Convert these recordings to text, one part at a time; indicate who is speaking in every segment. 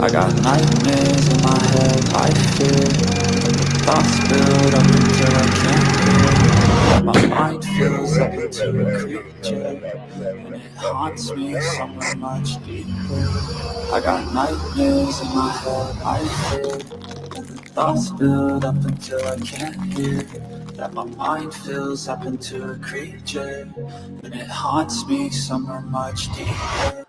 Speaker 1: I got nightmares in my head, I fear thoughts build up until I can't hear. That my mind fills up into a creature, and it haunts me somewhere much deeper. I got nightmares in my head, I fear thoughts build up until I can't hear. That my mind fills up into a creature, and it haunts me somewhere much deeper.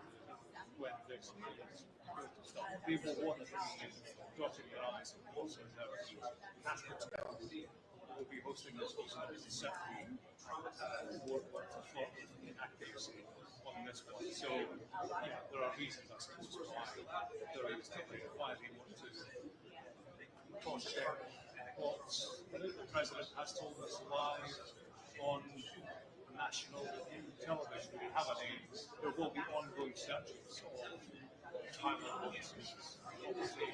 Speaker 2: When this is good to stop. People want to bring in dotting your eyes and also knows that's good to go. We'll be hosting this also separately work to plot inaccuracy on this one. So yeah, there are reasons I suppose why there is why they want to cross-check what the president has told us live on national television. We have a name. There will be ongoing searches of Thailand witnesses. Obviously,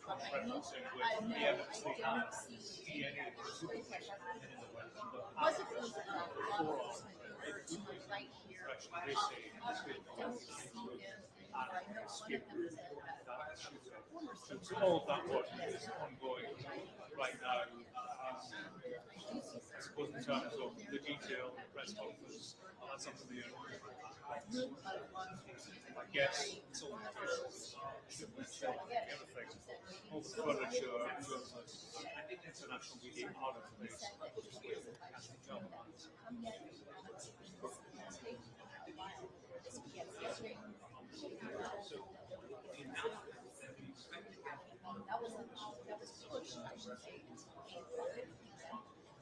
Speaker 2: referencing with the evidence they have, DNA supervision in the West, but forearm, they say it's been so all of that work is ongoing right now. I suppose in terms of the detail, the press conference, that's something that I guess it's all should be shown. Everything, all the furniture, journalists, international media are in place. Just wait for national government.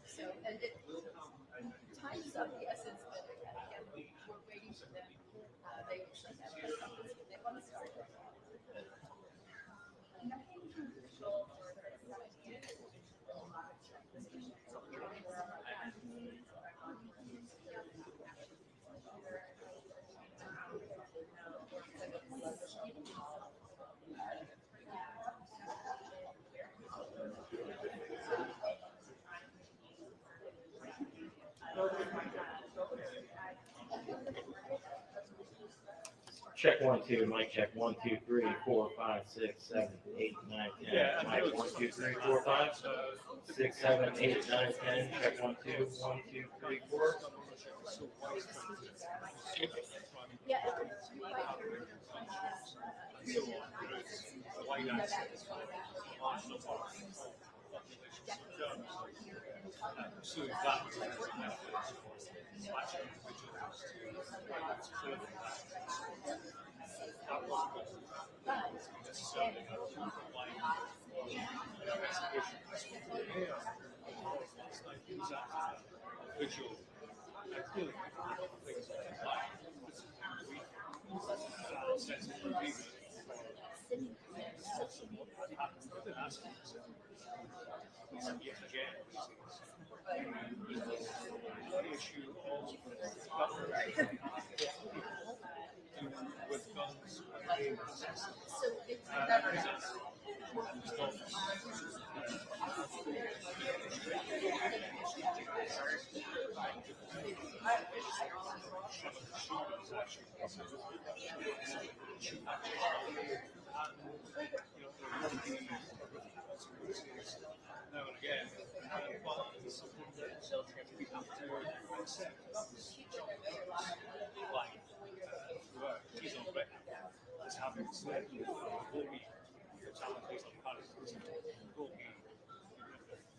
Speaker 3: So time is of the essence, but again, we're waiting for them. They want to start.
Speaker 4: Check 1 2, mic check 1 2 3 4 5 6 7 8 9 10. Mic 1 2 3 4 5 6 7 8 9 10. Check 1 2 1 2 3 4.
Speaker 3: Yeah.
Speaker 2: So that visual and clearly things like sense of agreement what happens with an aspect yet again the issue of with guns now and again, but it's something that we have to accept. Like, he's on record as having said, will be fatalities on Paris, will be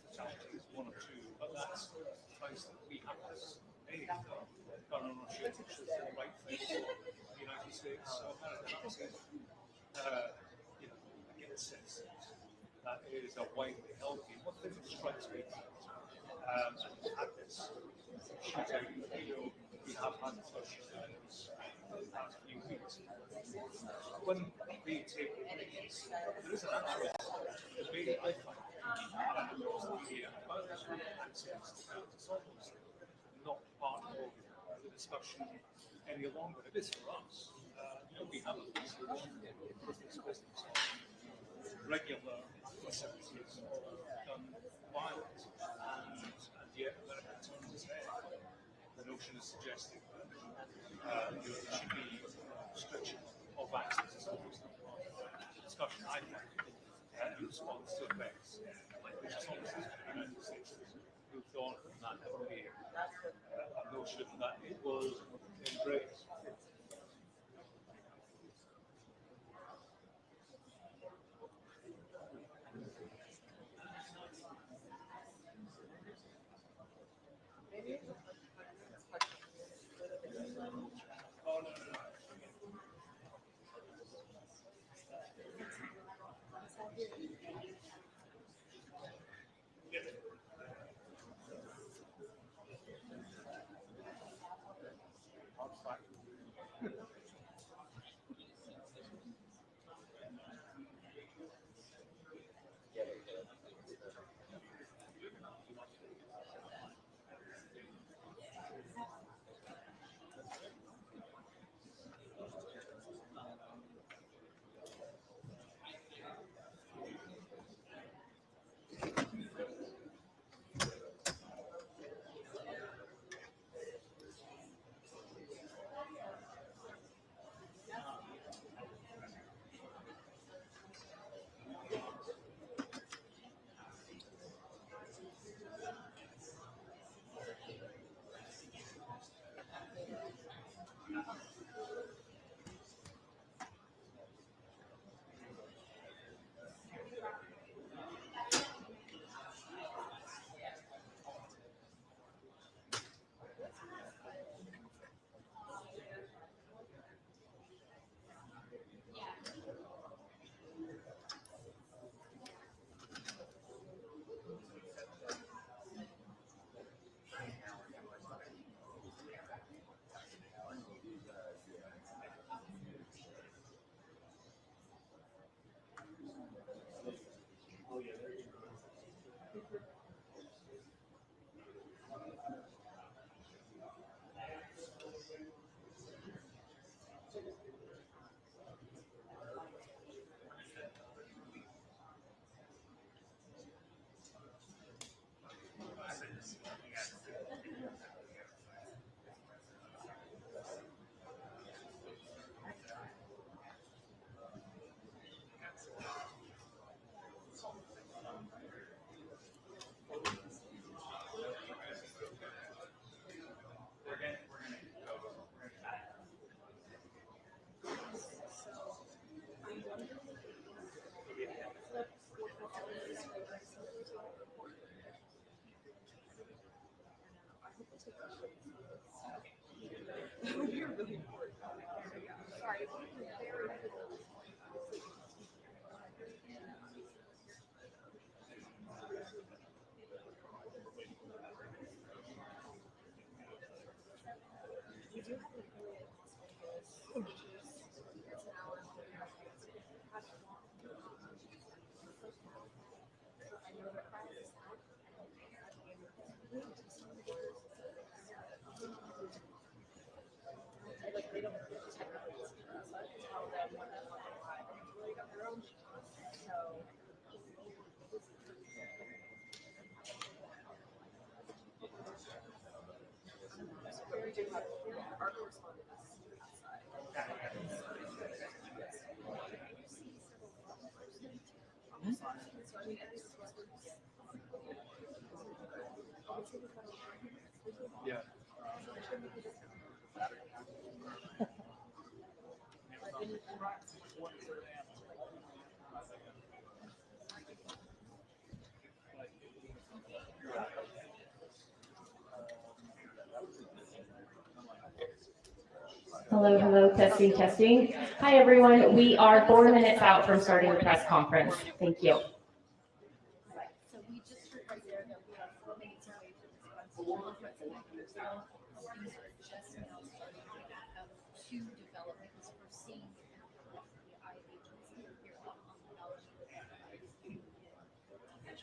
Speaker 2: fatalities, one or two, but that's the place that we have to make gun ownership, which is the right thing for the United States of America. I get a sense that it is a widely held view. One thing that strikes me at this shooting, we have had such in the past few weeks. When they take place, there is an actual debate, I find, across the media about access to guns. It's almost not part of the discussion any longer. It is for us. We have a business regular facilities of gun violence, and yet America turns its head. The notion is suggesting that there should be was in grades. Oh, no, no, no. Yeah.
Speaker 5: Hello, hello, testing, testing. Hi, everyone. We are 4 minutes out from starting the press conference. Thank you.
Speaker 3: Right, so we just heard right there that we are 4 minutes away from this conference. These are just now starting to have two developments. We're seeing the FBI agency here on the knowledge of the you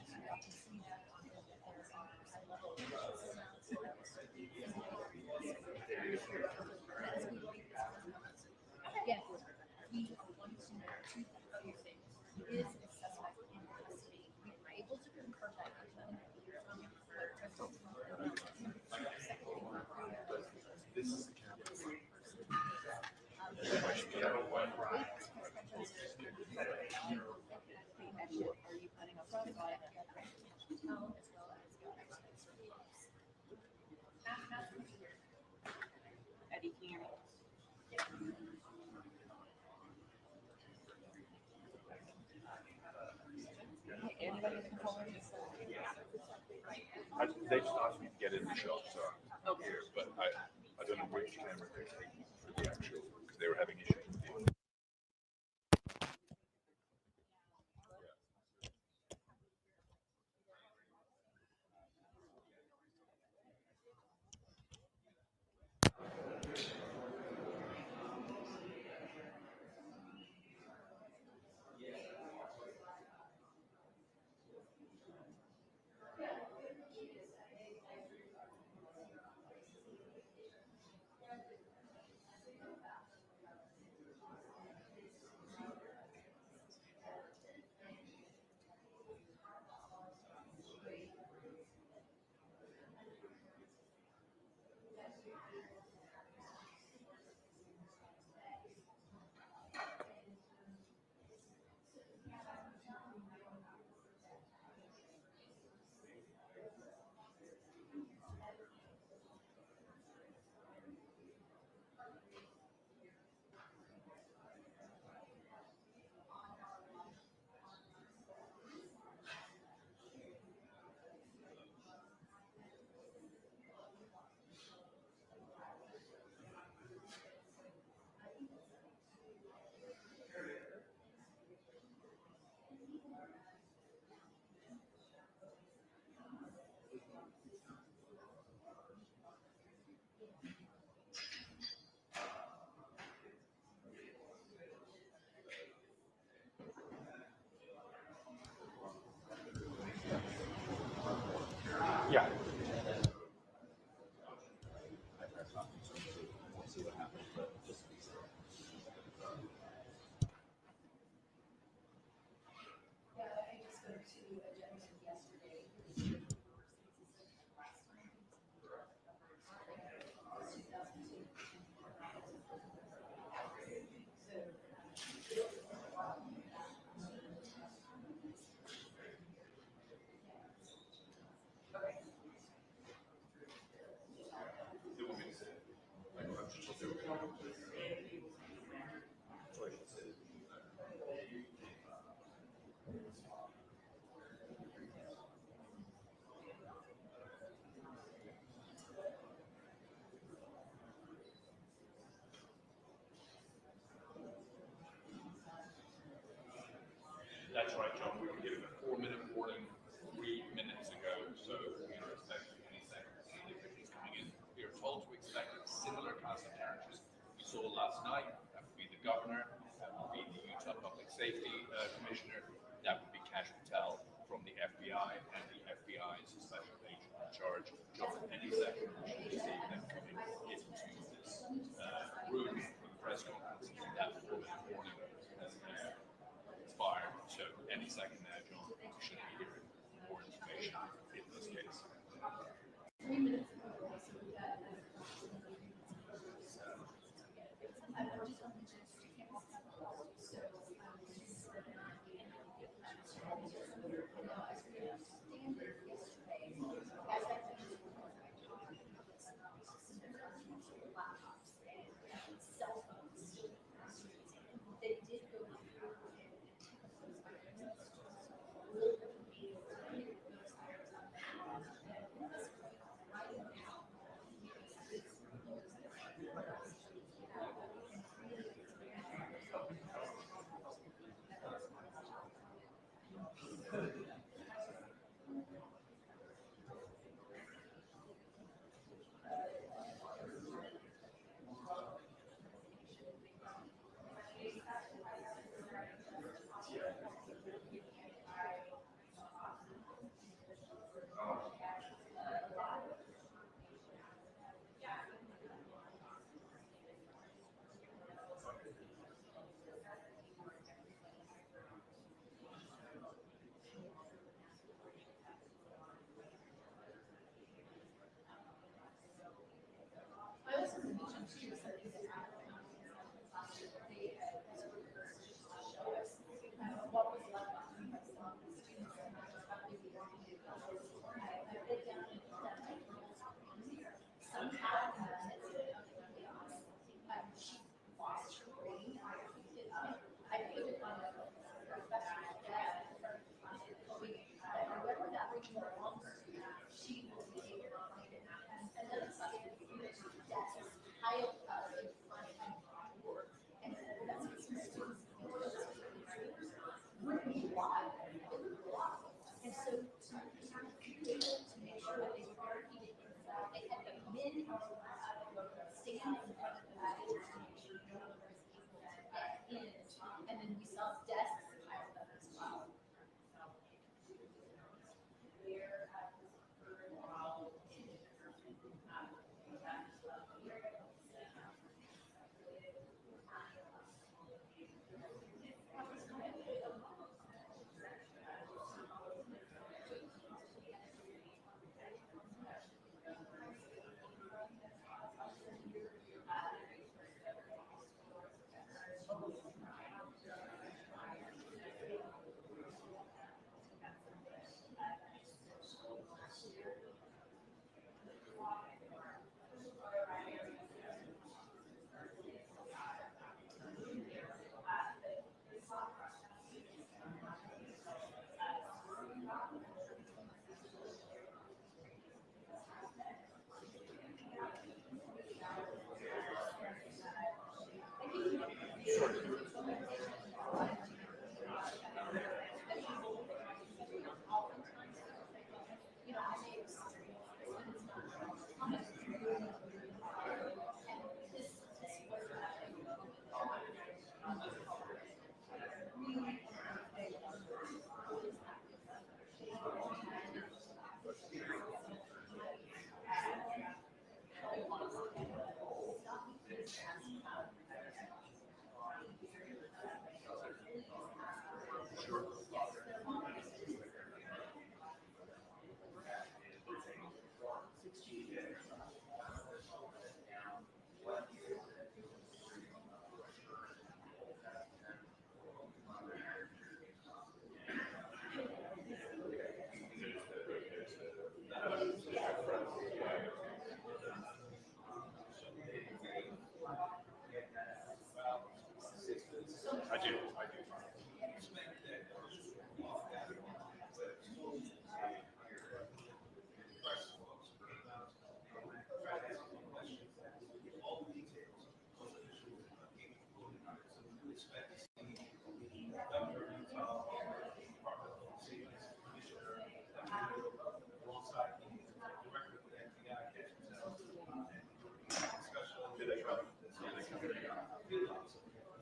Speaker 3: can see that on their high level officials now. So that was as we yeah, we want to know two other things. Is a suspect in custody? We were able to confirm that from
Speaker 2: This is the
Speaker 3: are you planning on fraud? As well as
Speaker 6: They just asked me to get in the shot, so I'm here, but I don't know which camera they're taking for the actual, because they were having issues with the. Yeah. That's right, John. We were given a 4-minute warning 3 minutes ago, so we are expecting any second to see the officials coming in. We are told to expect a similar cast of characters we saw last night. That would be the governor, that would be the Utah Public Safety Commissioner, that would be Cash Patel from the FBI, and the FBI's special agent in charge. John, any second we should see them coming into this room for the press conference. That 4-minute warning has expired, so any second now, John, we should be hearing more information in this case.
Speaker 2: I do.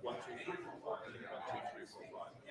Speaker 2: One, two, three, four, five. 1, 2, 3, 4, 5.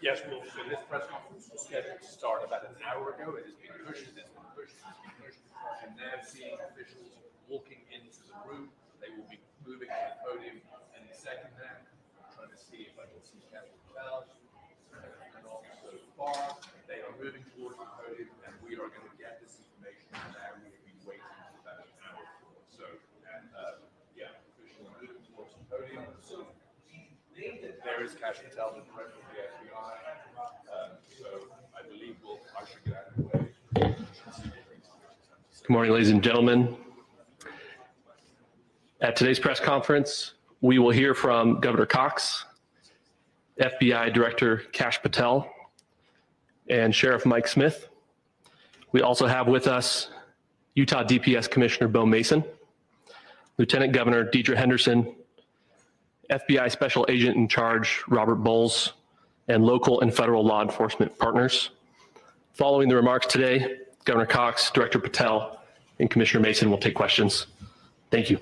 Speaker 2: Yes, well, so this press conference was scheduled to start about an hour ago. It has been pushed, and now seeing officials walking into the room. They will be moving to the podium in a second now. I'm trying to see if I can see Captain Bell. And also so far, they are moving towards the podium, and we are going to get this information now. We've been waiting for about an hour. So, yeah, officials moving towards the podium. So, there is Cash Patel, the director of the FBI. So I believe I should get out of the way.
Speaker 7: Good morning, ladies and gentlemen. At today's press conference, we will hear from Governor Cox, FBI Director Kash Patel, and Sheriff Mike Smith. We also have with us Utah DPS Commissioner Bo Mason, Lieutenant Governor Deidre Henderson, FBI Special Agent in Charge Robert Bowles, and local and federal law enforcement partners. Following the remarks today, Governor Cox, Director Patel, and Commissioner Mason will take questions. Thank you.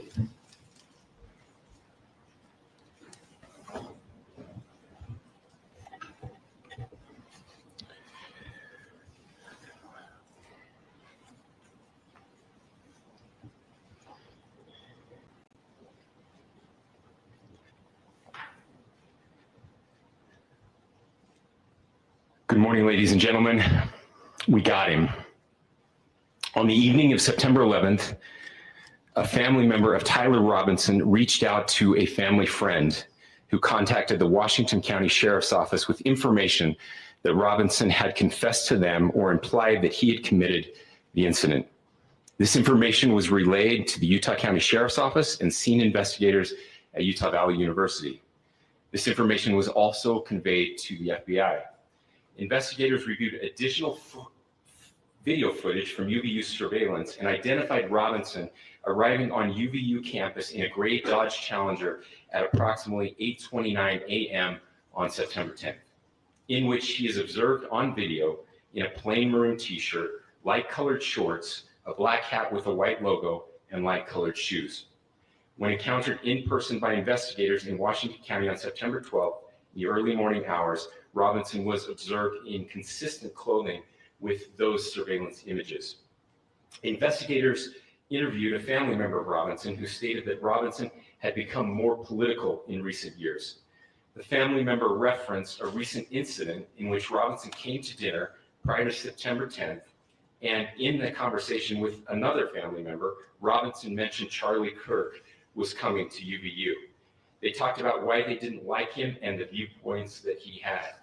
Speaker 8: Good morning, ladies and gentlemen. We got him. On the evening of September 11th, a family member of Tyler Robinson reached out to a family friend who contacted the Washington County Sheriff's Office with information that Robinson had confessed to them or implied that he had committed the incident. This information was relayed to the Utah County Sheriff's Office and scene investigators at Utah Valley University. This information was also conveyed to the FBI. Investigators reviewed additional video footage from UVU surveillance and identified Robinson arriving on UVU campus in a gray Dodge Challenger at approximately 8:29 a.m. on September 10th, in which he is observed on video in a plain maroon t-shirt, light-colored shorts, a black hat with a white logo, and light-colored shoes. When encountered in person by investigators in Washington County on September 12th, in the early morning hours, Robinson was observed in consistent clothing with those surveillance images. Investigators interviewed a family member of Robinson who stated that Robinson had become more political in recent years. The family member referenced a recent incident in which Robinson came to dinner prior to September 10th, and in the conversation with another family member, Robinson mentioned Charlie Kirk was coming to UVU. They talked about why they didn't like him and the viewpoints that he had.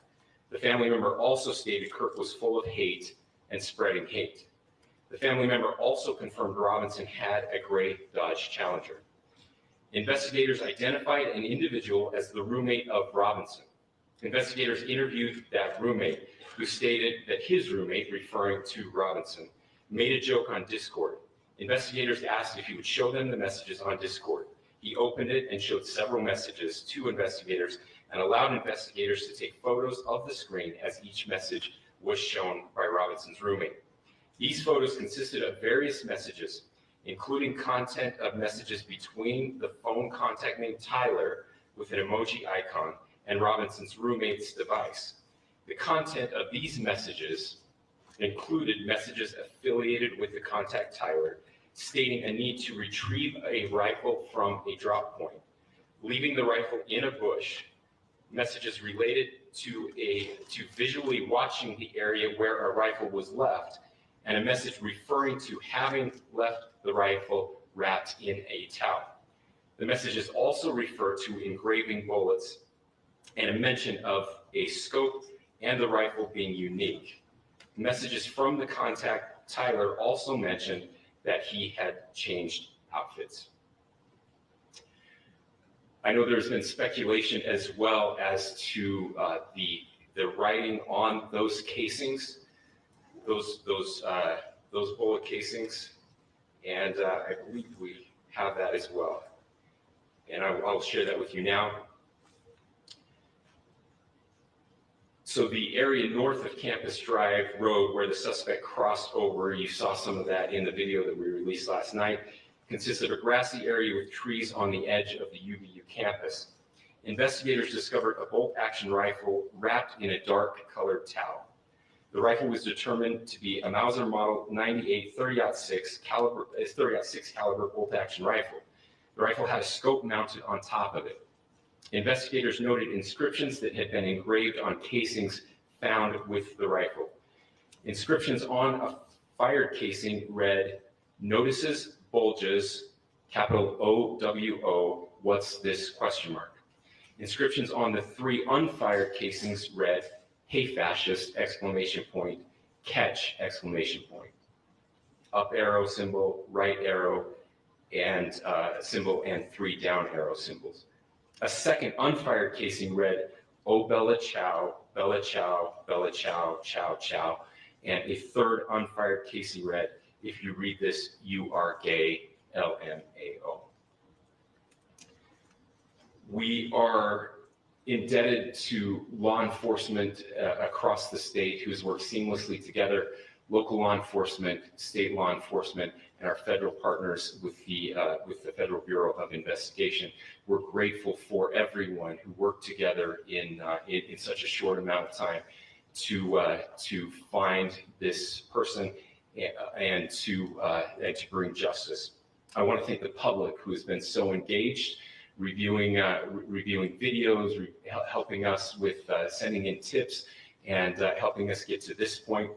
Speaker 8: The family member also stated Kirk was full of hate and spreading hate. The family member also confirmed Robinson had a gray Dodge Challenger. Investigators identified an individual as the roommate of Robinson. Investigators interviewed that roommate, who stated that his roommate, referring to Robinson, made a joke on Discord. Investigators asked if he would show them the messages on Discord. He opened it and showed several messages to investigators and allowed investigators to take photos of the screen as each message was shown by Robinson's roommate. These photos consisted of various messages, including content of messages between the phone contact named Tyler with an emoji icon and Robinson's roommate's device. The content of these messages included messages affiliated with the contact Tyler, stating a need to retrieve a rifle from a drop point, leaving the rifle in a bush, messages related to visually watching the area where a rifle was left, and a message referring to having left the rifle wrapped in a towel. The messages also refer to engraving bullets and a mention of a scope and the rifle being unique. Messages from the contact Tyler also mentioned that he had changed outfits. I know there's been speculation as well as to the writing on those casings, those bullet casings, and I believe we have that as well. And I'll share that with you now. So the area north of Campus Drive Road where the suspect crossed over, you saw some of that in the video that we released last night, consists of a grassy area with trees on the edge of the UVU campus. Investigators discovered a bolt-action rifle wrapped in a dark-colored towel. The rifle was determined to be a Mauser Model 98 30-06 caliber bolt-action rifle. The rifle had a scope mounted on top of it. Investigators noted inscriptions that had been engraved on casings found with the rifle. Inscriptions on a fired casing read, "Notices, bulges, capital OWO, what's this, question mark." Inscriptions on the 3 unfired casings read, "Hey fascist, exclamation point, catch, exclamation point." Up arrow symbol, right arrow, and symbol, and 3 down arrow symbols. A second unfired casing read, "Oh Bella Chow, Bella Chow, Bella Chow, Chow Chow." And a third unfired casing read, "If you read this, you are gay, LMAO." We are indebted to law enforcement across the state who's worked seamlessly together, local law enforcement, state law enforcement, and our federal partners with the Federal Bureau of Investigation. We're grateful for everyone who worked together in such a short amount of time to find this person and to bring justice. I want to thank the public who has been so engaged, reviewing videos, helping us with sending in tips, and helping us get to this point.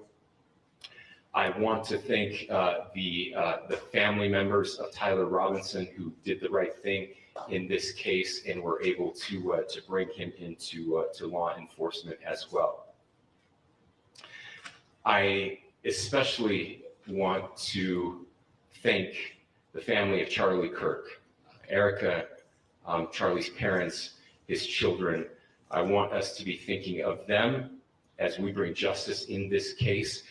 Speaker 8: I want to thank the family members of Tyler Robinson who did the right thing in this case and were able to bring him into to law enforcement as well. I especially want to thank the family of Charlie Kirk, Erica, Charlie's parents, his children. I want us to be thinking of them as we bring justice in this case.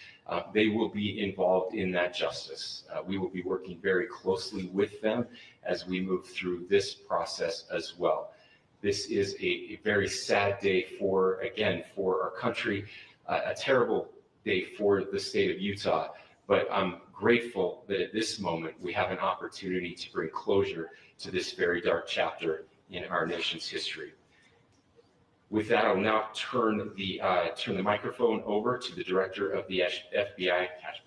Speaker 8: They will be involved in that justice. We will be working very closely with them as we move through this process as well. This is a very sad day for our country, a terrible day for the state of Utah, but I'm grateful that at this moment we have an opportunity to bring closure to this very dark chapter in our nation's history. With that, I'll now turn the microphone over to the Director of the FBI, Kash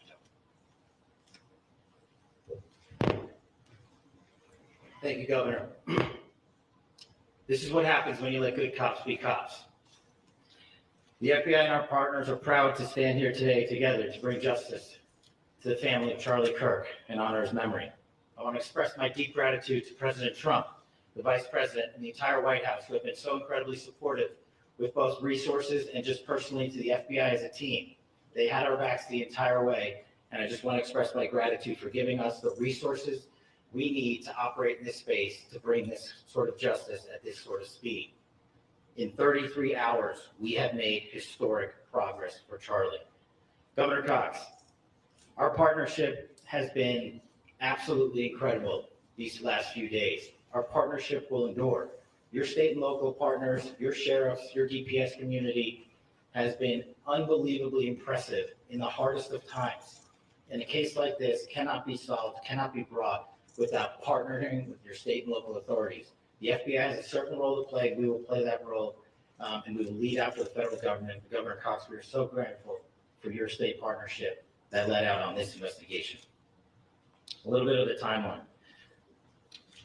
Speaker 8: Patel.
Speaker 9: Thank you, Governor. This is what happens when you let good cops be cops. The FBI and our partners are proud to stand here today together to bring justice to the family of Charlie Kirk and honor his memory. I want to express my deep gratitude to President Trump, the Vice President, and the entire White House who have been so incredibly supportive with both resources and just personally to the FBI as a team. They had our backs the entire way, and I just want to express my gratitude for giving us the resources we need to operate in this space to bring this sort of justice at this sort of speed. In 33 hours, we have made historic progress for Charlie. Governor Cox, our partnership has been absolutely incredible these last few days. Our partnership will endure. Your state and local partners, your sheriffs, your DPS community has been unbelievably impressive in the hardest of times. And a case like this cannot be solved, cannot be brought without partnering with your state and local authorities. The FBI has a certain role to play. We will play that role, and we will lead after the federal government. Governor Cox, we are so grateful for your state partnership that led out on this investigation. A little bit of the timeline.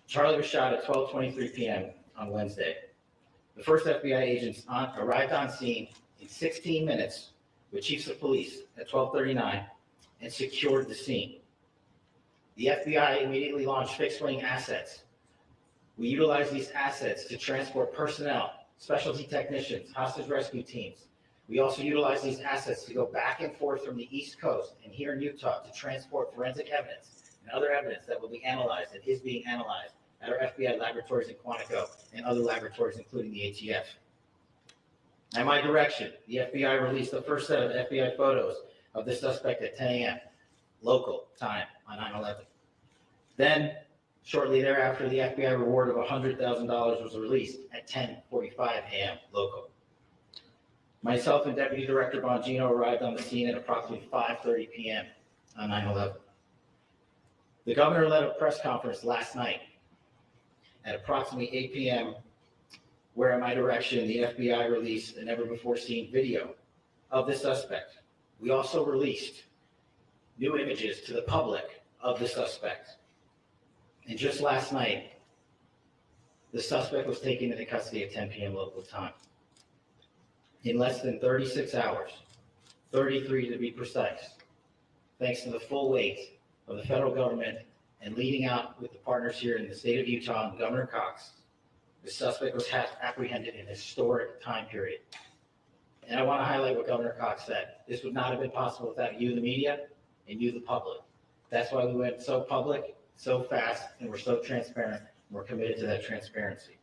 Speaker 9: Charlie was shot at 12:23 p.m. on Wednesday. The first FBI agents arrived on scene in 16 minutes with chiefs of police at 12:39 and secured the scene. The FBI immediately launched fixed-wing assets. We utilized these assets to transport personnel, specialty technicians, hostage rescue teams. We also utilized these assets to go back and forth from the East Coast and here in Utah to transport forensic evidence and other evidence that will be analyzed and is being analyzed at our FBI laboratories in Quantico and other laboratories, including the ATF. At my direction, the FBI released the first set of FBI photos of the suspect at 10 a.m. local time on 9/11. Then, shortly thereafter, the FBI reward of $100,000 was released at 10:45 a.m. local. Myself and Deputy Director Bongino arrived on the scene at approximately 5:30 p.m. on 9/11. The governor led a press conference last night at approximately 8 p.m., where at my direction, the FBI released a never-before-seen video of the suspect. We also released new images to the public of the suspect. And just last night, the suspect was taken into custody at 10 p.m. local time. In less than 36 hours, 33 to be precise, thanks to the full weight of the federal government and leading out with the partners here in the state of Utah and Governor Cox, the suspect was apprehended in a historic time period. And I want to highlight what Governor Cox said. This would not have been possible without you, the media, and you, the public. That's why we went so public, so fast, and we're so transparent, and we're committed to that transparency.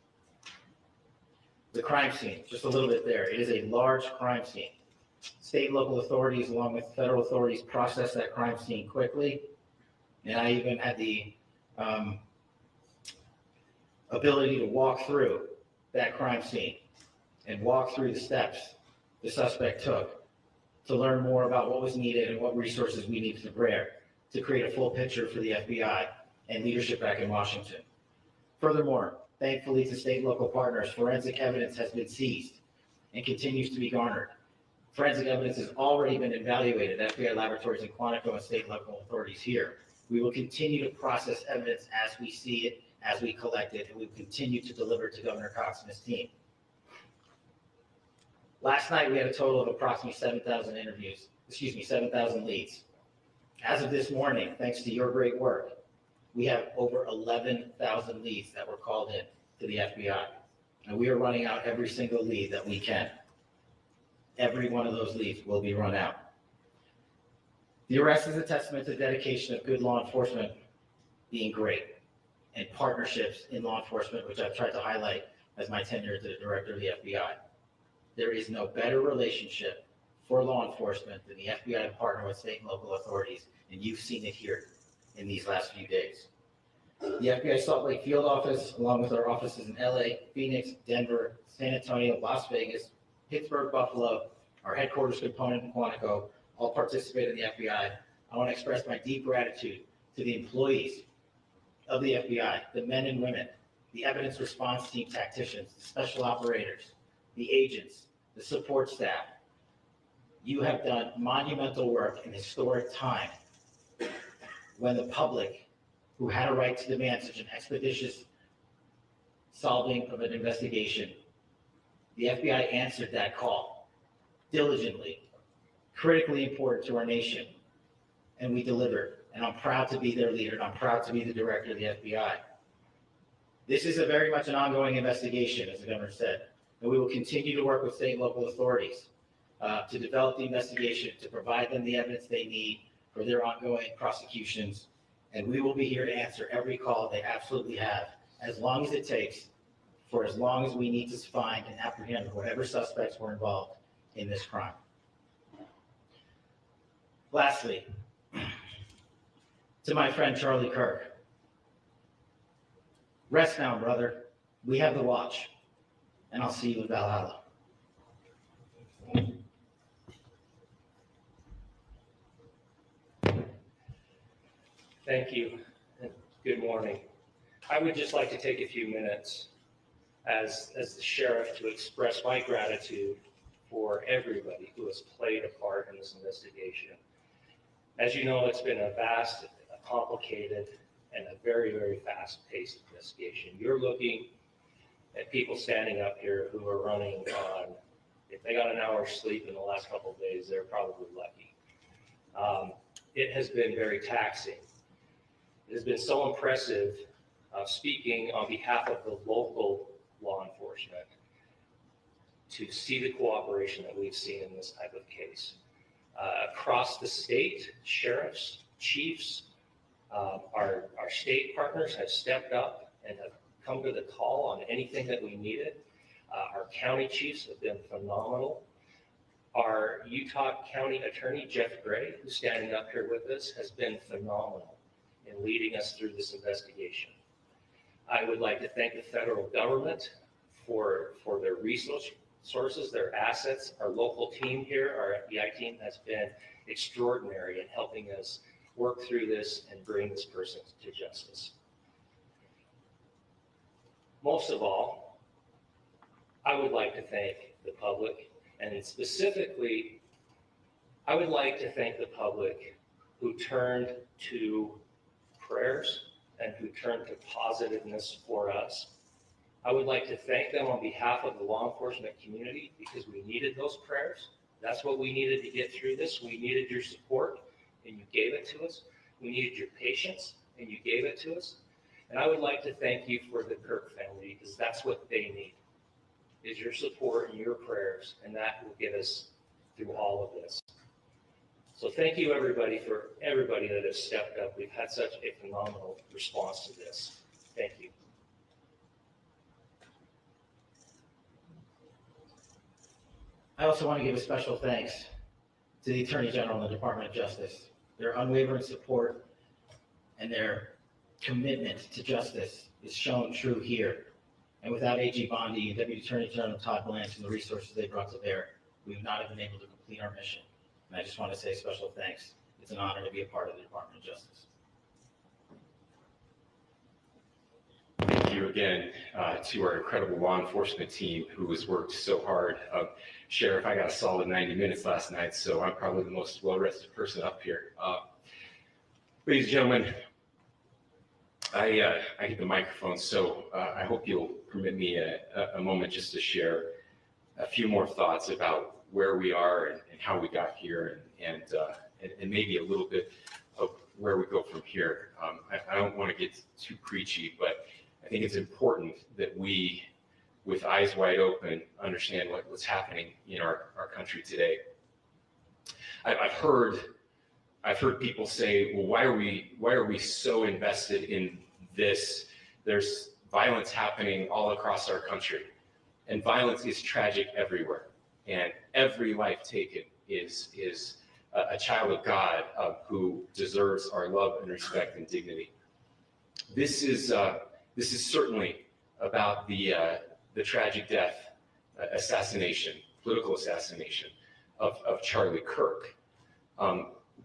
Speaker 9: The crime scene, just a little bit there. It is a large crime scene. State and local authorities, along with federal authorities, processed that crime scene quickly. And I even had the ability to walk through that crime scene and walk through the steps the suspect took to learn more about what was needed and what resources we needed to bear to create a full picture for the FBI and leadership back in Washington. Furthermore, thankfully to state and local partners, forensic evidence has been seized and continues to be garnered. Forensic evidence has already been evaluated at FBI laboratories in Quantico and state and local authorities here. We will continue to process evidence as we see it, as we collect it, and we will continue to deliver to Governor Cox and his team. Last night, we had a total of approximately 7,000 leads. As of this morning, thanks to your great work, we have over 11,000 leads that were called in to the FBI. And we are running out every single lead that we can. Every one of those leads will be run out. The arrest is a testament to the dedication of good law enforcement being great and partnerships in law enforcement, which I've tried to highlight as my tenure as the director of the FBI. There is no better relationship for law enforcement than the FBI to partner with state and local authorities, and you've seen it here in these last few days. The FBI Salt Lake Field Office, along with our offices in LA, Phoenix, Denver, San Antonio, Las Vegas, Pittsburgh, Buffalo, our headquarters component in Quantico, all participate in the FBI. I want to express my deep gratitude to the employees of the FBI, the men and women, the evidence response team tacticians, the special operators, the agents, the support staff. You have done monumental work in historic time when the public, who had a right to demand such an expeditious solving of an investigation, the FBI answered that call diligently, critically important to our nation, and we delivered. And I'm proud to be their leader, and I'm proud to be the director of the FBI. This is a very much an ongoing investigation, as the governor said, and we will continue to work with state and local authorities to develop the investigation, to provide them the evidence they need for their ongoing prosecutions. And we will be here to answer every call they absolutely have, as long as it takes, for as long as we need to find and apprehend whatever suspects were involved in this crime. Lastly, to my friend Charlie Kirk, rest now, brother. We have the watch, and I'll see you in Valhalla.
Speaker 4: Thank you, and good morning. I would just like to take a few minutes as the sheriff to express my gratitude for everybody who has played a part in this investigation. As you know, it's been a vast, complicated, and a very, very fast-paced investigation. You're looking at people standing up here who are running on, if they got an hour's sleep in the last couple of days, they're probably lucky. It has been very taxing. It has been so impressive speaking on behalf of the local law enforcement to see the cooperation that we've seen in this type of case. Across the state, sheriffs, chiefs, our state partners have stepped up and have come to the call on anything that we needed. Our county chiefs have been phenomenal. Our Utah County Attorney, Jeff Gray, who's standing up here with us, has been phenomenal in leading us through this investigation. I would like to thank the federal government for their resources, their assets. Our local team here, our FBI team, has been extraordinary in helping us work through this and bring this person to justice. Most of all, I would like to thank the public, and specifically, I would like to thank the public who turned to prayers and who turned to positiveness for us. I would like to thank them on behalf of the law enforcement community because we needed those prayers. That's what we needed to get through this. We needed your support, and you gave it to us. We needed your patience, and you gave it to us. And I would like to thank you for the Kirk family because that's what they need, is your support and your prayers, and that will get us through all of this. So thank you, everybody, for everybody that has stepped up. We've had such a phenomenal response to this. Thank you.
Speaker 9: I also want to give a special thanks to the Attorney General and the Department of Justice. Their unwavering support and their commitment to justice is shown true here. And without AG Bondi and Deputy Attorney General Todd Blanche and the resources they brought to bear, we would not have been able to complete our mission. And I just want to say special thanks. It's an honor to be a part of the Department of Justice.
Speaker 8: Thank you again to our incredible law enforcement team who has worked so hard. Sheriff, I got a solid 90 minutes last night, so I'm probably the most well-rested person up here. Ladies and gentlemen, I get the microphone, so I hope you'll permit me a moment just to share a few more thoughts about where we are and how we got here and maybe a little bit of where we go from here. I don't want to get too preachy, but I think it's important that we, with eyes wide open, understand what's happening in our country today. I've heard people say, well, why are we so invested in this? There's violence happening all across our country, and violence is tragic everywhere. And every life taken is a child of God who deserves our love and respect and dignity. This is certainly about the tragic death, political assassination of Charlie Kirk.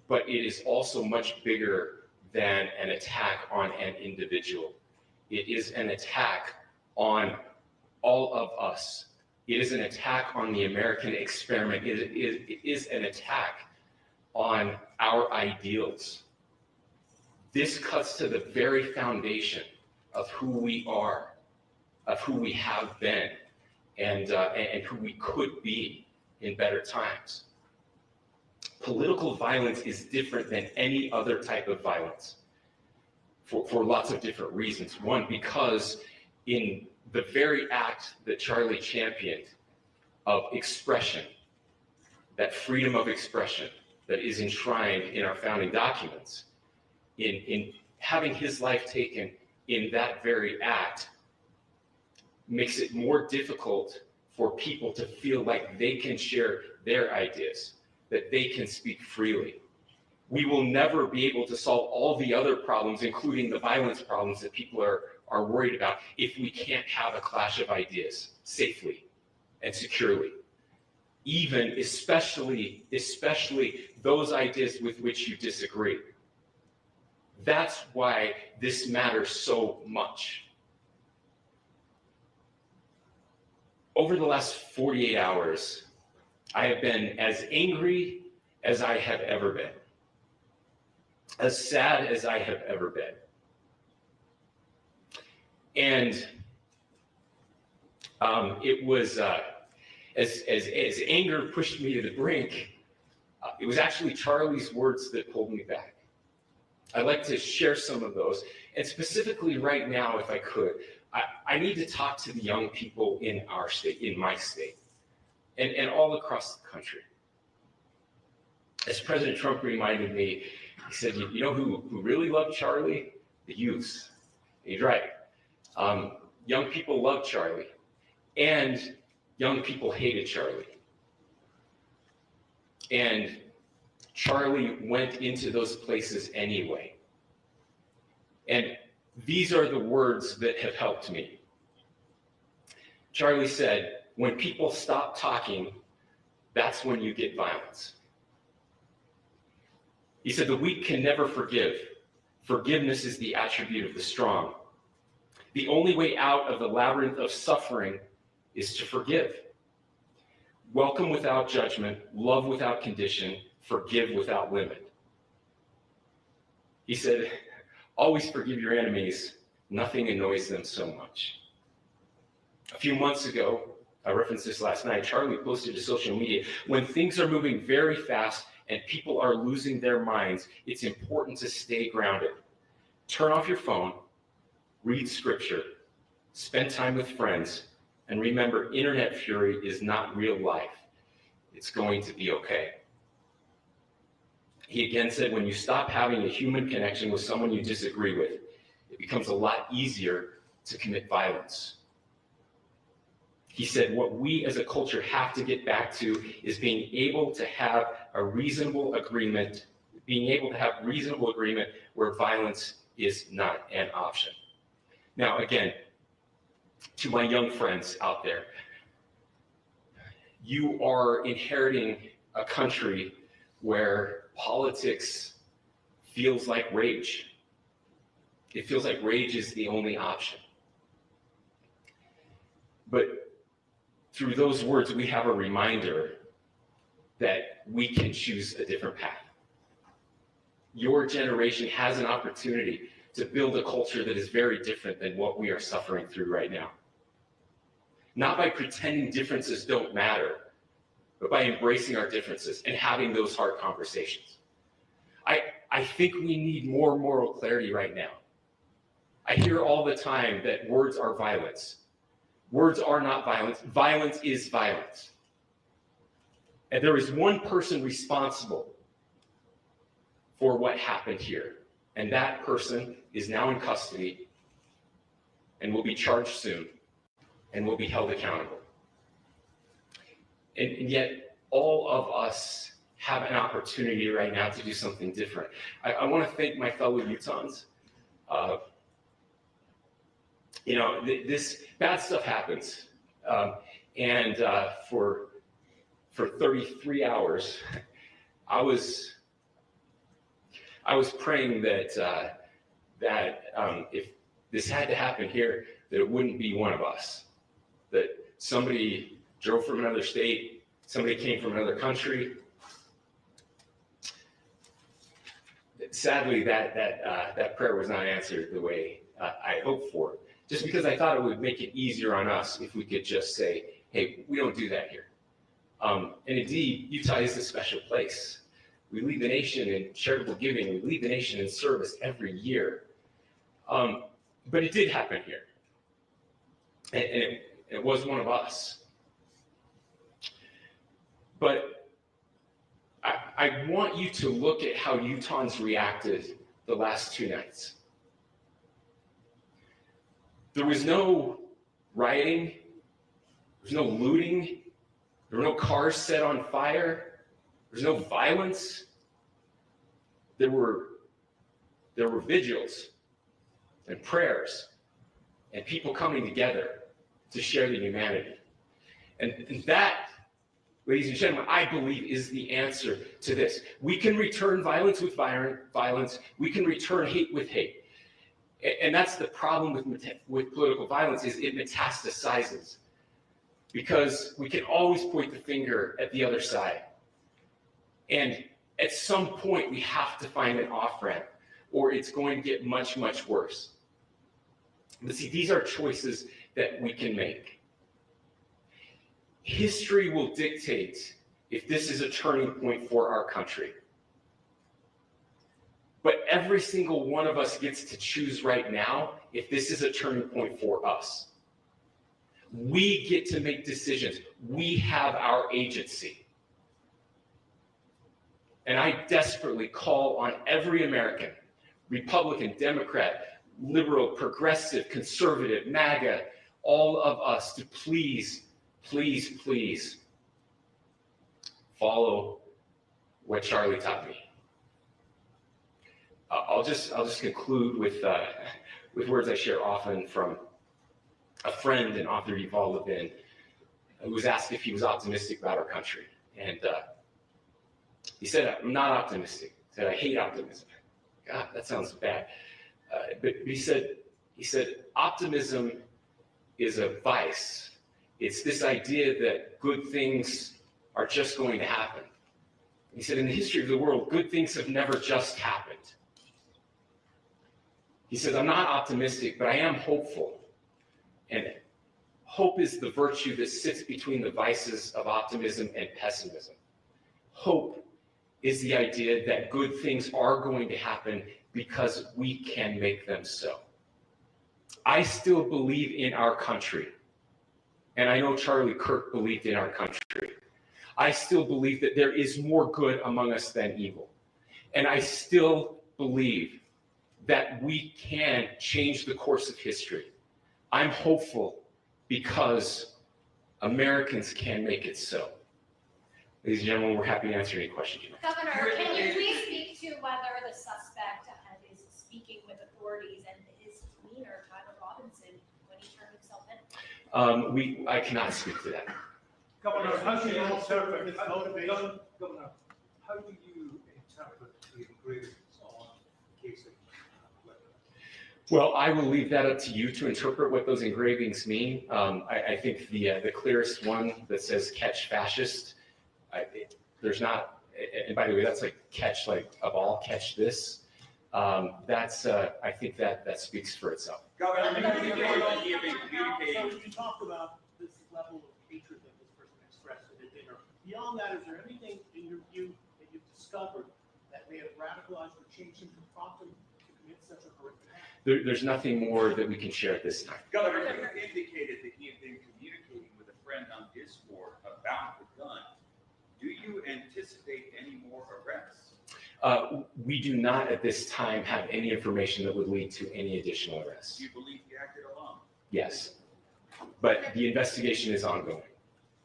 Speaker 8: But it is also much bigger than an attack on an individual. It is an attack on all of us It is an attack on the American experiment. It is an attack on our ideals. This cuts to the very foundation of who we are, of who we have been, and who we could be in better times. Political violence is different than any other type of violence for lots of different reasons. One, because in the very act that Charlie championed of expression, that freedom of expression that is enshrined in our founding documents, in having his life taken in that very act, makes it more difficult for people to feel like they can share their ideas, that they can speak freely. We will never be able to solve all the other problems, including the violence problems that people are worried about, if we can't have a clash of ideas safely and securely. Even, especially those ideas with which you disagree. That's why this matters so much. Over the last 48 hours, I have been as angry as I have ever been, as sad as I have ever been. And it was, as anger pushed me to the brink, it was actually Charlie's words that pulled me back. I'd like to share some of those. And specifically right now, if I could, I need to talk to the young people in our state, in my state, and all across the country. As President Trump reminded me, he said, you know who really loved Charlie? The youths. He's right. Young people loved Charlie, and young people hated Charlie. And Charlie went into those places anyway. And these are the words that have helped me. Charlie said, when people stop talking, that's when you get violence. He said, the weak can never forgive. Forgiveness is the attribute of the strong. The only way out of the labyrinth of suffering is to forgive. Welcome without judgment, love without condition, forgive without limit. He said, always forgive your enemies. Nothing annoys them so much. A few months ago, I referenced this last night, Charlie posted to social media, when things are moving very fast and people are losing their minds, it's important to stay grounded. Turn off your phone, read scripture, spend time with friends, and remember, internet fury is not real life. It's going to be okay. He again said, when you stop having a human connection with someone you disagree with, it becomes a lot easier to commit violence. He said, what we as a culture have to get back to is being able to have a reasonable agreement, where violence is not an option. Now, again, to my young friends out there, you are inheriting a country where politics feels like rage. It feels like rage is the only option. But through those words, we have a reminder that we can choose a different path. Your generation has an opportunity to build a culture that is very different than what we are suffering through right now. Not by pretending differences don't matter, but by embracing our differences and having those hard conversations. I think we need more moral clarity right now. I hear all the time that words are violence. Words are not violence. Violence is violence. And there is one person responsible for what happened here. And that person is now in custody and will be charged soon and will be held accountable. And yet, all of us have an opportunity right now to do something different. I want to thank my fellow Utahns. This bad stuff happens. And for 33 hours, I was praying that if this had to happen here, that it wouldn't be one of us, that somebody drove from another state, somebody came from another country. Sadly, that prayer was not answered the way I hoped for, just because I thought it would make it easier on us if we could just say, hey, we don't do that here. And indeed, Utah is a special place. We lead the nation in charitable giving. We lead the nation in service every year. But it did happen here. And it was one of us. But I want you to look at how Utahns reacted the last 2 nights. There was no rioting. There was no looting. There were no cars set on fire. There was no violence. There were vigils and prayers and people coming together to share the humanity. And that, ladies and gentlemen, I believe is the answer to this. We can return violence with violence. We can return hate with hate. And that's the problem with political violence, is it metastasizes. Because we can always point the finger at the other side. And at some point, we have to find an off-ramp, or it's going to get much, much worse. But see, these are choices that we can make. History will dictate if this is a turning point for our country. But every single one of us gets to choose right now if this is a turning point for us. We get to make decisions. We have our agency. And I desperately call on every American, Republican, Democrat, liberal, progressive, conservative, MAGA, all of us to please, please, please follow what Charlie taught me. I'll just conclude with words I share often from a friend and author Yuval Levin, who was asked if he was optimistic about our country. And he said, I'm not optimistic. He said, I hate optimism. God, that sounds bad. But he said, optimism is a vice. It's this idea that good things are just going to happen. He said, in the history of the world, good things have never just happened. He says, I'm not optimistic, but I am hopeful. And hope is the virtue that sits between the vices of optimism and pessimism. Hope is the idea that good things are going to happen because we can make them so. I still believe in our country. And I know Charlie Kirk believed in our country. I still believe that there is more good among us than evil. And I still believe that we can change the course of history. I'm hopeful because Americans can make it so. Ladies and gentlemen, we're happy to answer any questions you have.
Speaker 3: Governor, can you please speak to whether the suspect is speaking with authorities and his demeanor, Tyler Robinson, when he turned himself in?
Speaker 8: I cannot speak to that.
Speaker 2: Governor, how do you interpret this motivation? Governor, how do you interpret the engravings on the case of
Speaker 8: Well, I will leave that up to you to interpret what those engravings mean. I think the clearest one that says "catch fascist," there's not, and by the way, that's like catch like a ball, catch this. I think that speaks for itself.
Speaker 2: Governor, you talked about this level of hatred that this person expressed at a dinner. Beyond that, is there anything in your view that you've discovered that may have radicalized or changed him to prompt him to commit such a horrific act?
Speaker 8: There's nothing more that we can share at this time.
Speaker 10: Governor, you indicated that he had been communicating with a friend on Discord about the gun. Do you anticipate any more arrests?
Speaker 8: We do not at this time have any information that would lead to any additional arrests.
Speaker 10: Do you believe he acted alone?
Speaker 8: Yes, but the investigation is ongoing.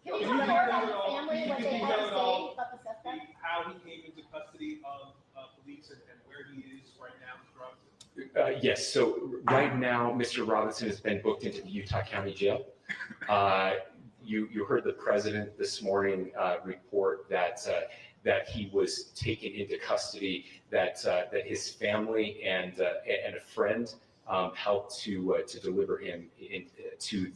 Speaker 3: Can you talk more about the family, what they had to say about the suspect?
Speaker 2: How he came into custody of police and where he is right now, Mr. Robinson?
Speaker 8: Yes, so right now, Mr. Robinson has been booked into the Utah County Jail. You heard the president this morning report that he was taken into custody, that his family and a friend helped to deliver him into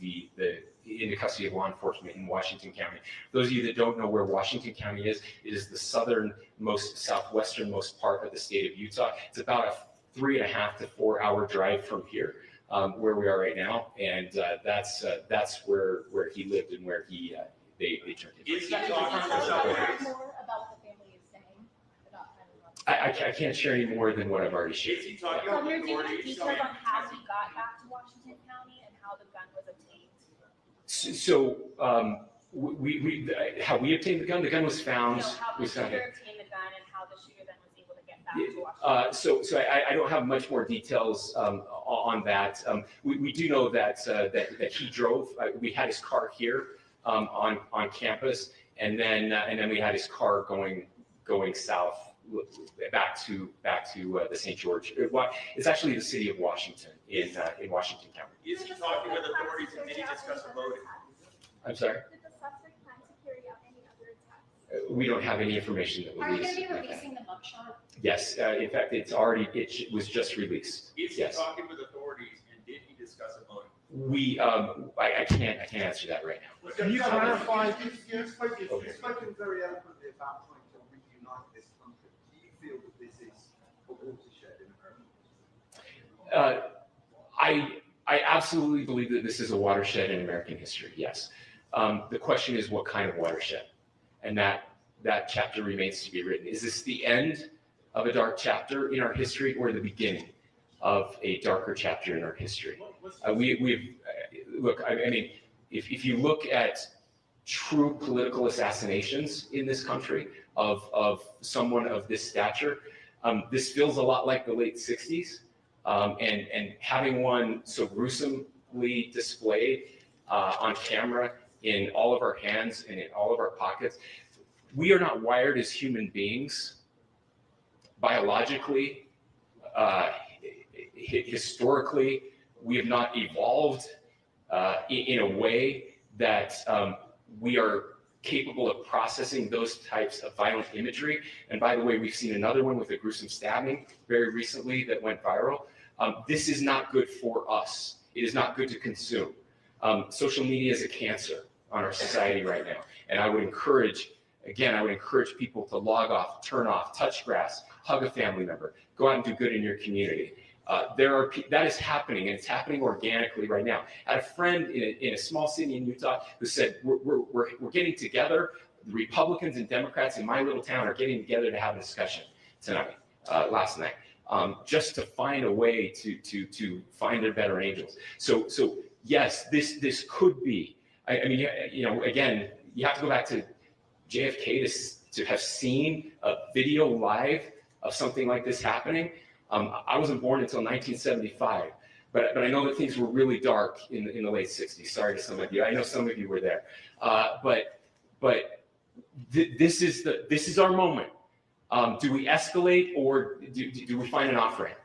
Speaker 8: custody of law enforcement in Washington County. Those of you that don't know where Washington County is, it is the southernmost, southwesternmost part of the state of Utah. It's about a 3.5 to 4 hour drive from here, where we are right now, and that's where he lived and where they turned him.
Speaker 3: Is that more about what the family is saying about
Speaker 8: I can't share any more than what I've already shared.
Speaker 10: Is he talking
Speaker 3: Governor,
Speaker 10: about
Speaker 3: do you have
Speaker 10: authorities
Speaker 3: details
Speaker 10: showing?
Speaker 3: on how he got back to Washington County and how the gun was obtained?
Speaker 8: So how we obtained the gun? The gun was found.
Speaker 3: How the
Speaker 8: was found.
Speaker 3: shooter obtained the gun and how the shooter then was able to get back to Washington.
Speaker 8: So I don't have much more details on that. We do know that he drove. We had his car here on campus, and then we had his car going south back to the St. George. It's actually the city of Washington in Washington County.
Speaker 10: Is he talking with authorities and did he discuss a motive?
Speaker 8: I'm sorry.
Speaker 3: Did the suspect plan to carry out any other attacks?
Speaker 8: We don't have any information that
Speaker 3: Are you going to
Speaker 8: released.
Speaker 3: be releasing the mugshot?
Speaker 8: Yes, in fact, it was just released.
Speaker 10: Is he
Speaker 8: Yes.
Speaker 10: talking with authorities and did he discuss a motive?
Speaker 8: I can't answer that right now.
Speaker 11: Can you clarify? You've
Speaker 8: Okay.
Speaker 11: spoken very eloquently about trying to reunite this country. Do you feel that this is a watershed in American history?
Speaker 8: I absolutely believe that this is a watershed in American history, yes. The question is what kind of watershed? And that chapter remains to be written. Is this the end of a dark chapter in our history or the beginning of a darker chapter in our history? Look, I mean, if you look at true political assassinations in this country of someone of this stature, this feels a lot like the late 60s. And having one so gruesomely displayed on camera in all of our hands and in all of our pockets, we are not wired as human beings biologically, historically. We have not evolved in a way that we are capable of processing those types of violent imagery. And by the way, we've seen another one with a gruesome stabbing very recently that went viral. This is not good for us. It is not good to consume. Social media is a cancer on our society right now. And I would encourage people to log off, turn off, touch grass, hug a family member, go out and do good in your community. That is happening, and it's happening organically right now. I had a friend in a small city in Utah who said, we're getting together, the Republicans and Democrats in my little town are getting together to have a discussion tonight, last night, just to find a way to find their better angels. So yes, this could be, I mean, again, you have to go back to JFK to have seen a video live of something like this happening. I wasn't born until 1975, but I know that things were really dark in the late 60s. Sorry to some of you. I know some of you were there. This is our moment. Do we escalate or do we find an off-ramp?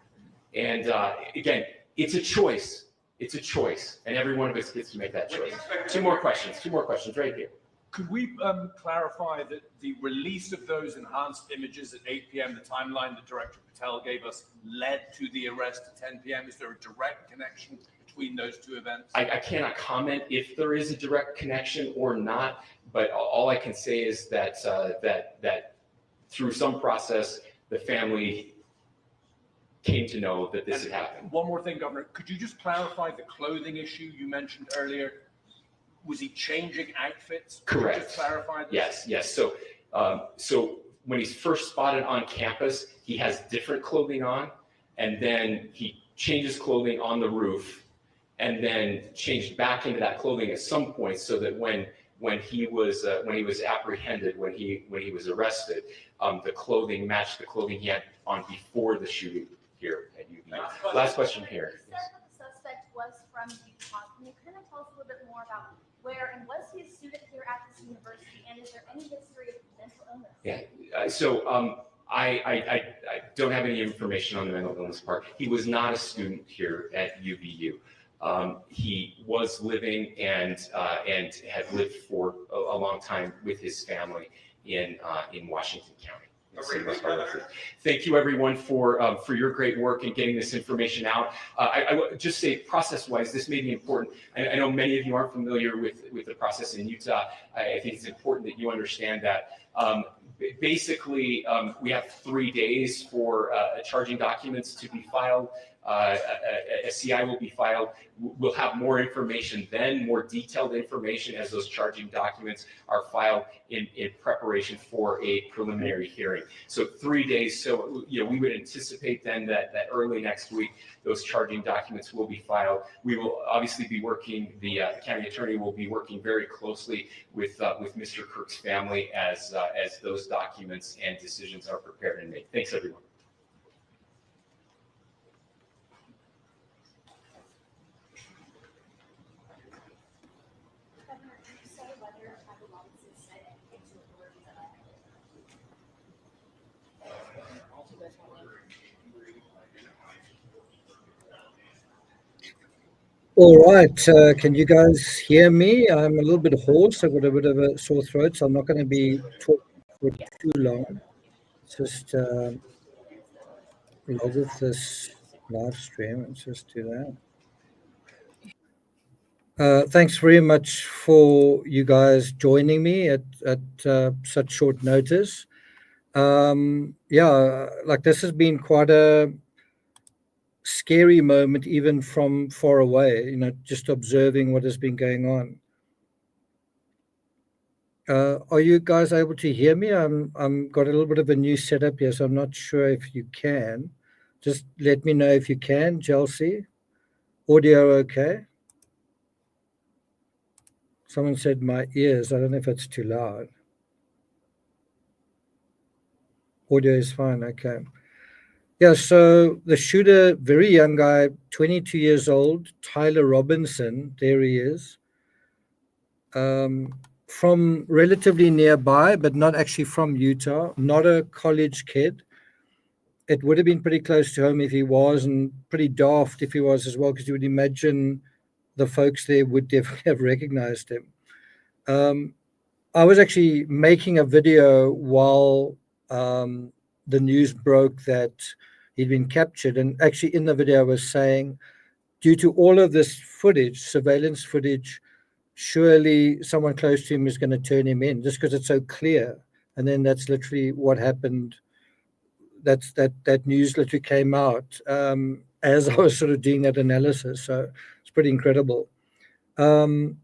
Speaker 8: And again, it's a choice. It's a choice, and every one of us gets to make that choice. Two more questions right here.
Speaker 2: Could we clarify that the release of those enhanced images at 8 p.m., the timeline that Director Patel gave us, led to the arrest at 10 p.m.? Is there a direct connection between those two events?
Speaker 8: I cannot comment if there is a direct connection or not, but all I can say is that that through some process, the family came to know that this had happened.
Speaker 2: One more thing, Governor, could you just clarify the clothing issue you mentioned earlier? Was he changing outfits?
Speaker 8: Correct.
Speaker 2: Could you just clarify this?
Speaker 8: Yes. So when he's first spotted on campus, he has different clothing on, and then he changes clothing on the roof, and then changed back into that clothing at some point, so that when he was apprehended, when he was arrested, the clothing matched the clothing he had on before the shooting here at UVU. Last question here.
Speaker 3: You said that the suspect was from Utah. Can you kind of tell us a little bit more about where, and was he a student here at this university, and is there any history of mental illness?
Speaker 8: Yeah. So I don't have any information on the mental illness part. He was not a student here at UVU. He was living and had lived for a long time with his family in Washington County. Thank you, everyone, for your great work in getting this information out. I would just say, process-wise, this may be important. I know many of you aren't familiar with the process in Utah. I think it's important that you understand that. Basically, we have 3 days for charging documents to be filed. A CI will be filed. We'll have more information then, more detailed information as those charging documents are filed in preparation for a preliminary hearing. So 3 days. So, we would anticipate then that early next week, those charging documents will be filed. We will obviously be working, the county attorney will be working very closely with Mr. Kirk's family as those documents and decisions are prepared and made. Thanks, everyone.
Speaker 12: All right, can you guys hear me? I'm a little bit hoarse. I've got a bit of a sore throat, so I'm not going to be talking for too long. Just log off this live stream and just do that. Thanks very much for you guys joining me at such short notice. Like this has been quite a scary moment, even from far away, just observing what has been going on. Are you guys able to hear me? I'm got a little bit of a new setup here, so I'm not sure if you can. Just let me know if you can, Chelsea. Audio okay? Someone said my ears. I don't know if it's too loud. Audio is fine, okay. Yeah, so the shooter, very young guy, 22 years old, Tyler Robinson, there he is. From relatively nearby, but not actually from Utah, not a college kid. It would have been pretty close to home if he was, and pretty daft if he was as well, because you would imagine the folks there would definitely have recognized him. I was actually making a video while the news broke that he'd been captured, and actually in the video I was saying, due to all of this footage, surveillance footage, surely someone close to him is going to turn him in, just because it's so clear. And then that's literally what happened. That news literally came out as I was sort of doing that analysis. So it's pretty incredible. I'm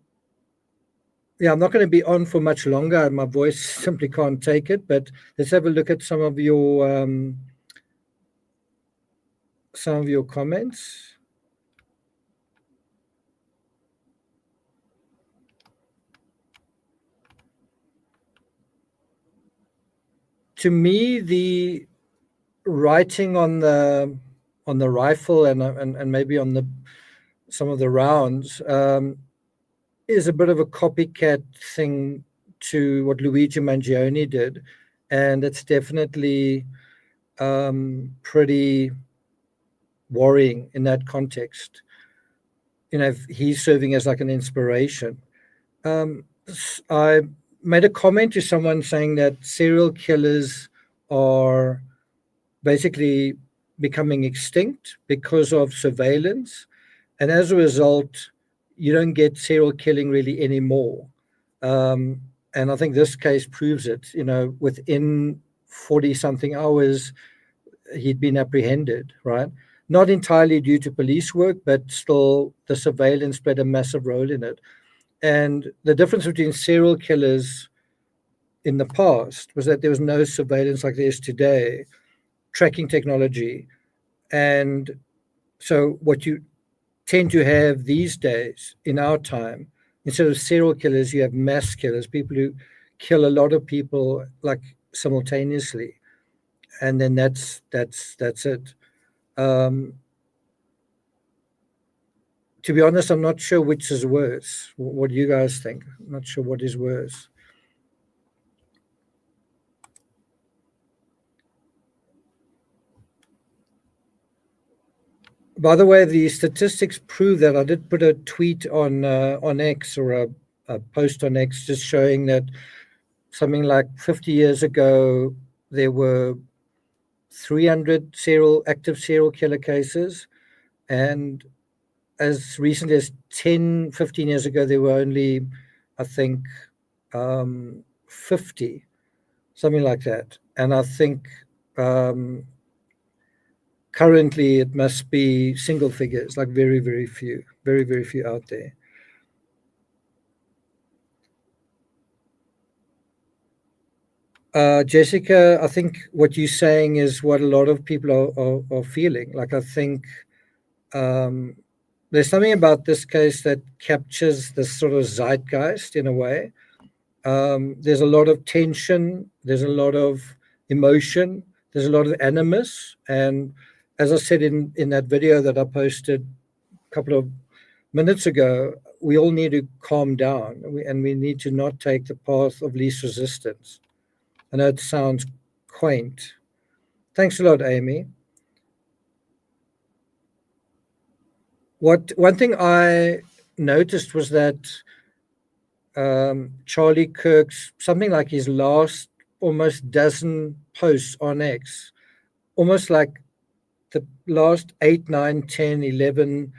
Speaker 12: not going to be on for much longer. My voice simply can't take it. But let's have a look at some of your comments. To me, the writing on the rifle and maybe on some of the rounds is a bit of a copycat thing to what Luigi Mangione did, and it's definitely pretty worrying in that context. He's serving as like an inspiration. I made a comment to someone saying that serial killers are basically becoming extinct because of surveillance, and as a result, you don't get serial killing really anymore. And I think this case proves it. Within 40-something hours, he'd been apprehended, right? Not entirely due to police work, but still the surveillance played a massive role in it. And the difference between serial killers in the past was that there was no surveillance like there is today, tracking technology. And so what you tend to have these days in our time, instead of serial killers, you have mass killers, people who kill a lot of people like simultaneously. And then that's it. To be honest, I'm not sure which is worse. What do you guys think? I'm not sure what is worse. By the way, the statistics prove that. I did put a tweet on X, or a post on X, just showing that something like 50 years ago, there were 300 active serial killer cases, and as recently as 10, 15 years ago, there were only, I think, 50, something like that. And I think currently it must be single figures, like very, very few out there. Jessica, I think what you're saying is what a lot of people are feeling. Like, I think there's something about this case that captures this sort of zeitgeist in a way. There's a lot of tension, there's a lot of emotion, there's a lot of animus. And as I said in that video that I posted a couple of minutes ago, we all need to calm down, and we need to not take the path of least resistance. I know it sounds quaint. Thanks a lot, Amy. One thing I noticed was that Charlie Kirk's, something like his last almost dozen posts on X, almost like the last 8, 9, 10, 11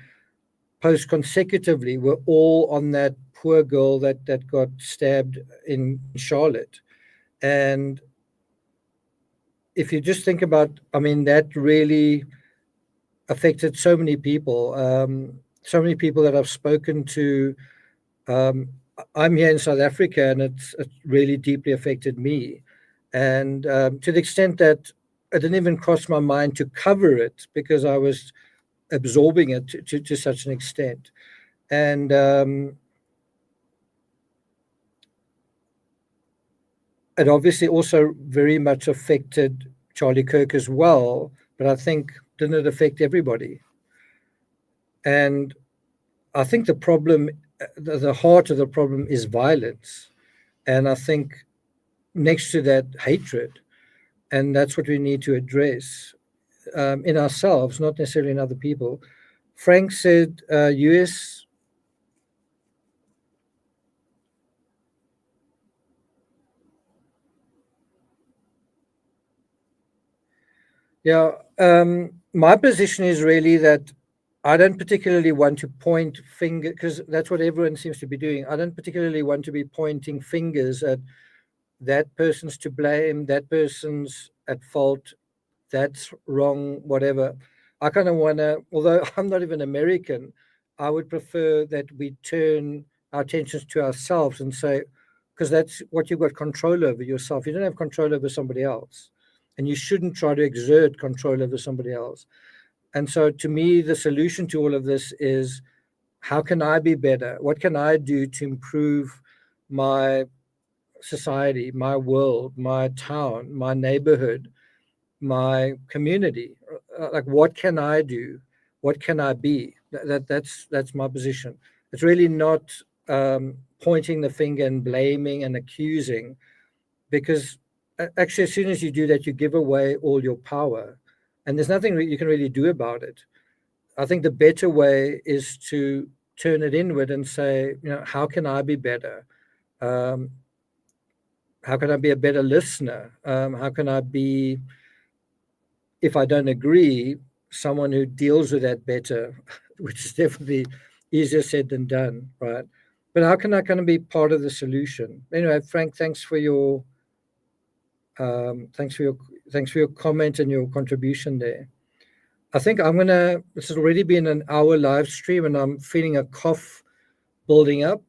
Speaker 12: posts consecutively were all on that poor girl that got stabbed in Charlotte. And if you just think about, I mean, that really affected so many people. So many people that I've spoken to. I'm here in South Africa, and it really deeply affected me. And to the extent that it didn't even cross my mind to cover it because I was absorbing it to such an extent. And it obviously also very much affected Charlie Kirk as well, but I think didn't it affect everybody? And I think the problem, the heart of the problem is violence. And I think next to that, hatred. And that's what we need to address in ourselves, not necessarily in other people. Frank said, US. Yeah, my position is really that I don't particularly want to point finger, because that's what everyone seems to be doing. I don't particularly want to be pointing fingers at that person's to blame, that person's at fault, that's wrong, whatever. I kind of want to, although I'm not even American, I would prefer that we turn our attentions to ourselves and say, because that's what you've got control over, yourself. You don't have control over somebody else. And you shouldn't try to exert control over somebody else. And so to me, the solution to all of this is, how can I be better? What can I do to improve my society, my world, my town, my neighborhood, my community? Like, what can I do? What can I be? That's my position. It's really not pointing the finger and blaming and accusing, because actually, as soon as you do that, you give away all your power, and there's nothing you can really do about it. I think the better way is to turn it inward and say, how can I be better? How can I be a better listener? How can I be, if I don't agree, someone who deals with that better, which is definitely easier said than done, right? But how can I kind of be part of the solution? Anyway, Frank, thanks for your comment and your contribution there. I think this has already been an hour live stream, and I'm feeling a cough building up.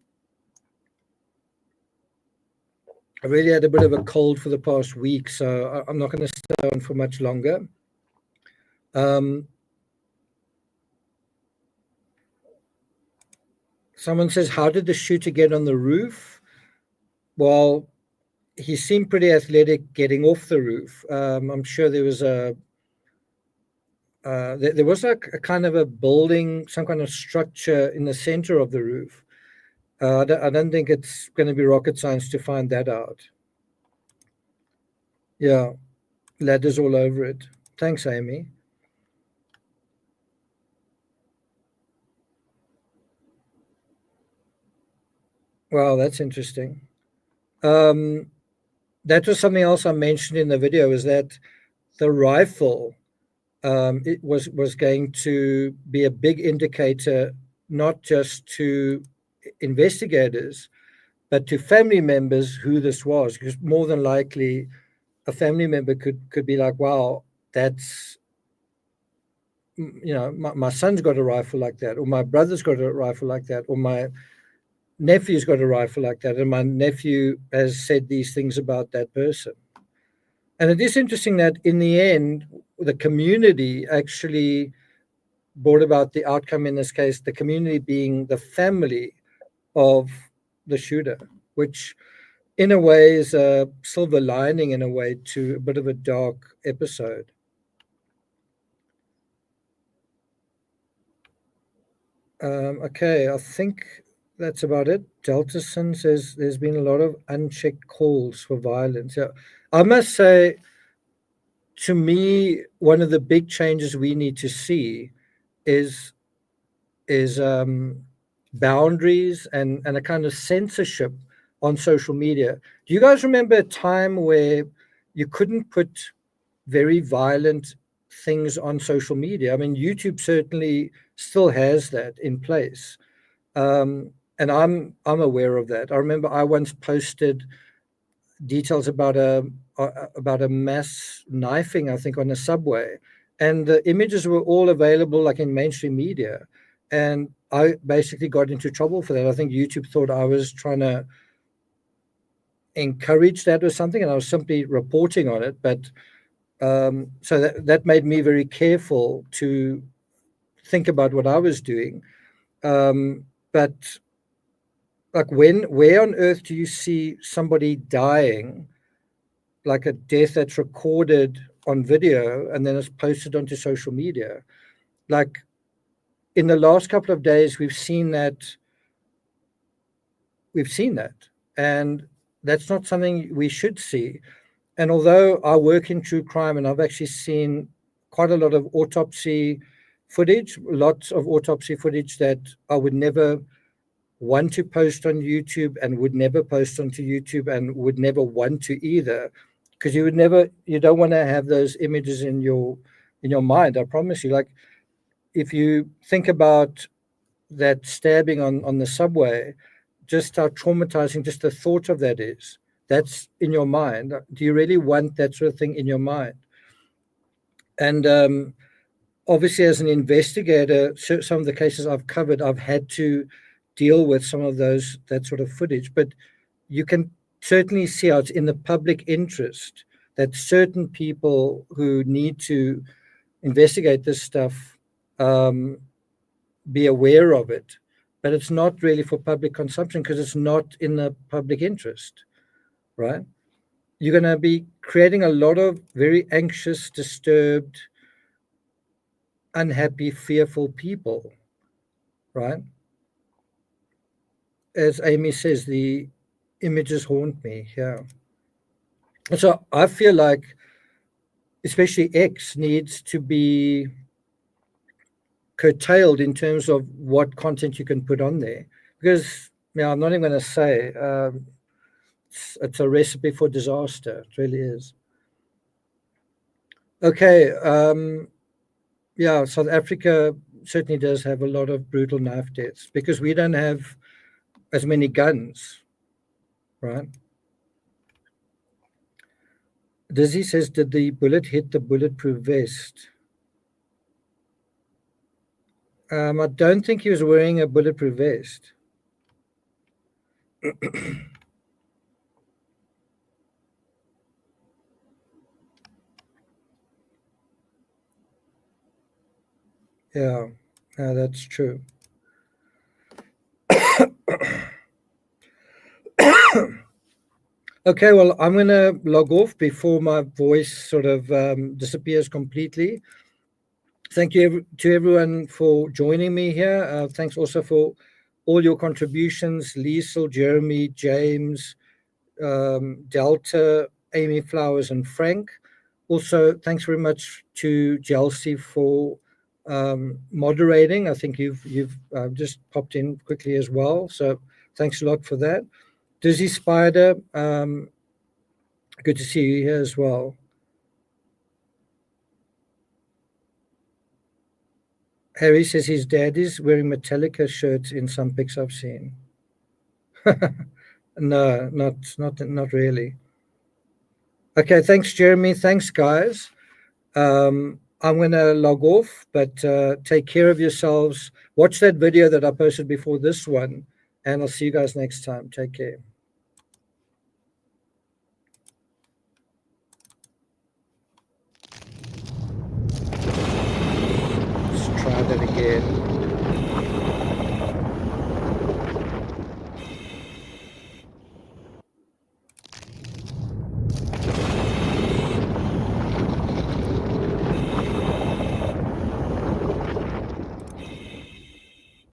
Speaker 12: I really had a bit of a cold for the past week, so I'm not going to stay on for much longer. Someone says, how did the shooter get on the roof? Well, he seemed pretty athletic getting off the roof. I'm sure there was there was a kind of a building, some kind of structure in the center of the roof. I don't think it's going to be rocket science to find that out. Yeah, ladders all over it. Thanks, Amy. Wow, that's interesting. that was something else I mentioned in the video, is that the rifle it was going to be a big indicator, not just to investigators, but to family members who this was, because more than likely a family member could be like, wow, that's, my son's got a rifle like that, or my brother's got a rifle like that, or my nephew's got a rifle like that, and my nephew has said these things about that person. And it is interesting that in the end, the community actually brought about the outcome in this case, the community being the family of the shooter, which in a way is a silver lining in a way to a bit of a dark episode. Okay, I think that's about it. Deltason says there's been a lot of unchecked calls for violence. Yeah, I must say, to me, one of the big changes we need to see is boundaries and a kind of censorship on social media. Do you guys remember a time where you couldn't put very violent things on social media? I mean, YouTube certainly still has that in place. And I'm aware of that. I remember I once posted details about a mass knifing, I think, on a subway, and the images were all available like in mainstream media, and I basically got into trouble for that. I think YouTube thought I was trying to encourage that or something, and I was simply reporting on it. But so that made me very careful to think about what I was doing. But like, where on earth do you see somebody dying, like a death that's recorded on video and then it's posted onto social media? Like, in the last couple of days, we've seen that, and that's not something we should see. And although I work in true crime, and I've actually seen quite a lot of autopsy footage, lots of autopsy footage that I would never want to post on YouTube, and would never post onto YouTube, and would never want to either, because you don't want to have those images in your mind. I promise you. Like, if you think about that stabbing on the subway, just how traumatizing just the thought of that is. That's in your mind. Do you really want that sort of thing in your mind? And obviously, as an investigator, some of the cases I've covered, I've had to deal with some of that sort of footage. But you can certainly see how it's in the public interest that certain people who need to investigate this stuff be aware of it. But it's not really for public consumption, because it's not in the public interest, right? You're going to be creating a lot of very anxious, disturbed, unhappy, fearful people, right? As Amy says, the images haunt me. Yeah. So I feel like, especially X needs to be curtailed in terms of what content you can put on there, because I'm not even going to say it's a recipe for disaster. It really is. Okay. Yeah, South Africa certainly does have a lot of brutal knife deaths because we don't have as many guns, right? Dizzy says, did the bullet hit the bulletproof vest? I don't think he was wearing a bulletproof vest. Yeah, that's true. Okay, well, I'm going to log off before my voice sort of disappears completely. Thank you to everyone for joining me here. Thanks also for all your contributions, Liesel, Jeremy, James, Delta, Amy Flowers, and Frank. Also, thanks very much to Jelsi for moderating. I think you've just popped in quickly as well. So thanks a lot for that. Dizzy Spider, Good to see you here as well. Harry says his dad is wearing Metallica shirts in some pics I've seen. No, not really. Okay, thanks, Jeremy. Thanks, guys. I'm going to log off, but take care of yourselves. Watch that video that I posted before this one, and I'll see you guys next time. Take care. Let's try that again.